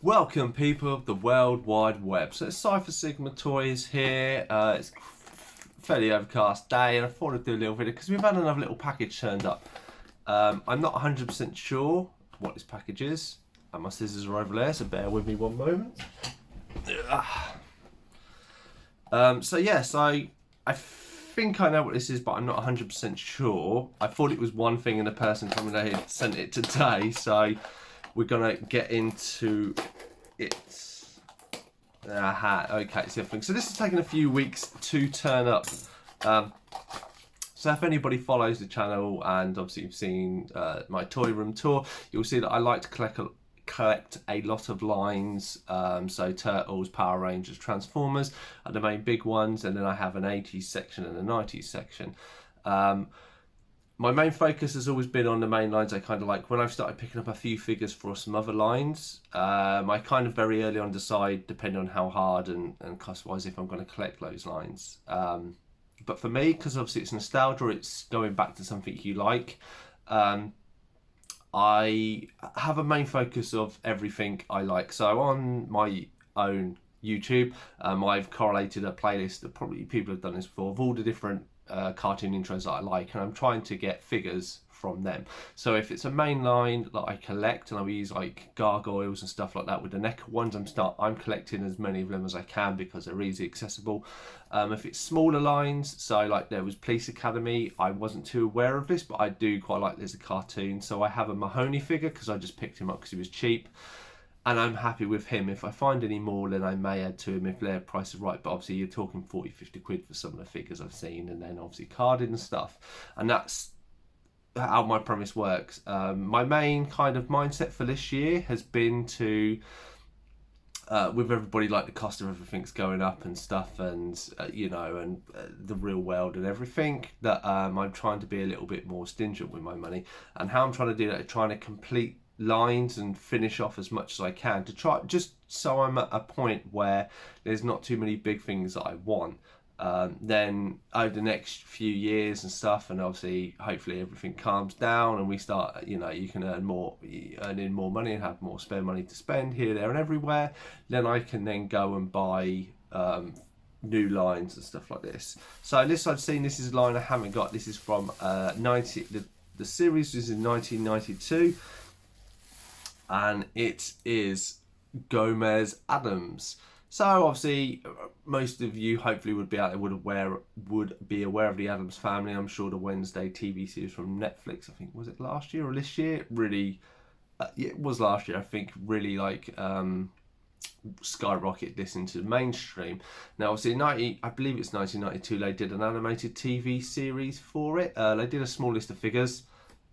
Welcome, people of the World Wide Web. So it's Cypher Sigma Toys here. It's a fairly overcast day, and I thought I'd do a little video because we've had another little package turned up. I'm not 100% sure what this package is, and my scissors are over there, so bear with me one moment. So yes, I think I know what this is, but I'm not 100% sure. I thought it was one thing, and the person coming out here sent it today, so we're gonna get into it. Okay, so this has taken a few weeks to turn up. So if anybody follows the channel, and obviously you've seen my toy room tour, you'll see that I like to collect a lot of lines. So Turtles, Power Rangers, Transformers are the main big ones, and then I have an 80s section and a 90s section. My main focus has always been on the main lines I kind of like. When I've started picking up a few figures for some other lines, I kind of very early on decide, depending on how hard and cost-wise, if I'm going to collect those lines. But for me, because obviously it's nostalgia, it's going back to something you like. I have a main focus of everything I like. So on my own YouTube, I've correlated a playlist that probably people have done this before of all the different cartoon intros that I like, and I'm trying to get figures from them. So if it's a main line that I collect, and I use like gargoyles and stuff like that with the NECA ones, I'm collecting as many of them as I can because they're easy accessible. If it's smaller lines, so like there was Police Academy, I wasn't too aware of this, but I do quite like there's a cartoon. So I have a Mahoney figure because I just picked him up because he was cheap, and I'm happy with him. If I find any more, then I may add to him if their price is right. But obviously you're talking 40-50 quid for some of the figures I've seen, and then obviously carded and stuff. And that's how my premise works. My main kind of mindset for this year has been to, with everybody, like the cost of everything's going up and stuff, and the real world and everything, that I'm trying to be a little bit more stingent with my money. And how I'm trying to do that is trying to complete lines and finish off as much as I can, to try, just so I'm at a point where there's not too many big things that I want. Then over the next few years and stuff, and obviously hopefully everything calms down and we start, you can earn in more money and have more spare money to spend here, there and everywhere, then I can then go and buy new lines and stuff like this. So this I've seen, this is a line I haven't got. This is from the series was in 1992, and it is Gomez Addams. So obviously, most of you hopefully would be out there would be aware of the Addams Family. I'm sure the Wednesday TV series from Netflix, I think, was it last year or this year? Really, it was last year, I think. Really skyrocket this into the mainstream. Now, obviously, I believe it's 1992. They did an animated TV series for it. They did a small list of figures.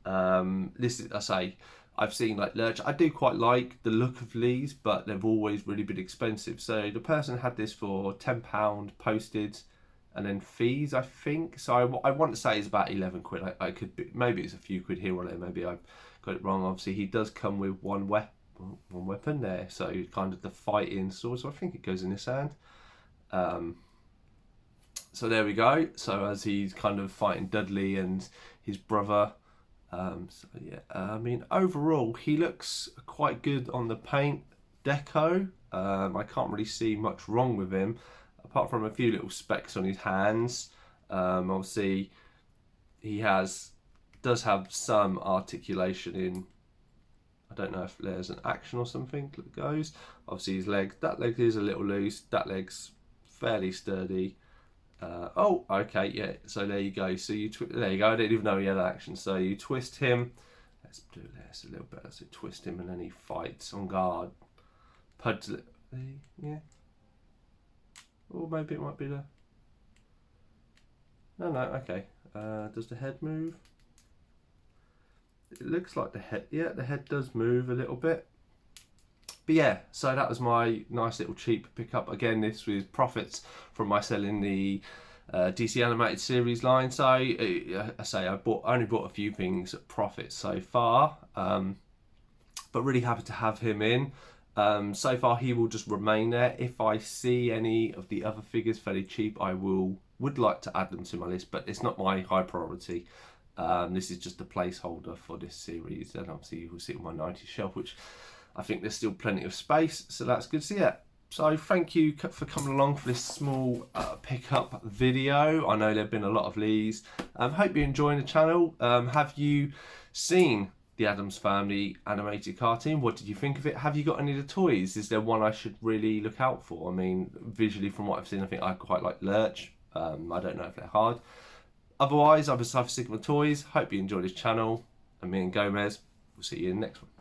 This is, I say, I've seen like Lurch. I do quite like the look of these, but they've always really been expensive. So the person had this for £10 posted, and then fees, I think. So I want to say it's about 11 quid. I could be, maybe it's a few quid here or there. Maybe I've got it wrong. Obviously, he does come with one weapon there. So kind of the fighting sword. So I think it goes in his hand. So there we go. So as he's kind of fighting Dudley and his brother. I mean, overall he looks quite good on the paint deco. I can't really see much wrong with him, apart from a few little specks on his hands. Obviously he does have some articulation in, I don't know if there's an action or something that goes. Obviously his leg, that leg is a little loose, that leg's fairly sturdy. Oh, okay, yeah, so there you go. So there you go. I didn't even know he had action. So you twist him. Let's do this a little better. So twist him, and then he fights on guard. Pudge, yeah. Or maybe it might be the... No, okay. Does the head move? It looks like the head, yeah, the head does move a little bit. But yeah, so that was my nice little cheap pickup. Again, this was profits from my selling the DC Animated Series line. So I say I only bought a few things at profit so far, but really happy to have him in. So far, he will just remain there. If I see any of the other figures fairly cheap, I would like to add them to my list, but it's not my high priority. This is just a placeholder for this series, and obviously you will see it on my 90s shelf, which I think there's still plenty of space, so that's good. So yeah, so thank you for coming along for this small pickup video. I know there have been a lot of Lees. Hope you're enjoying the channel. Have you seen the Addams Family animated cartoon? What did you think of it? Have you got any of the toys? Is there one I should really look out for? I mean, visually from what I've seen, I think I quite like Lurch. I don't know if they're hard. Otherwise, I've decided to stick with my toys. Hope you enjoyed this channel. And me and Gomez, we'll see you in the next one.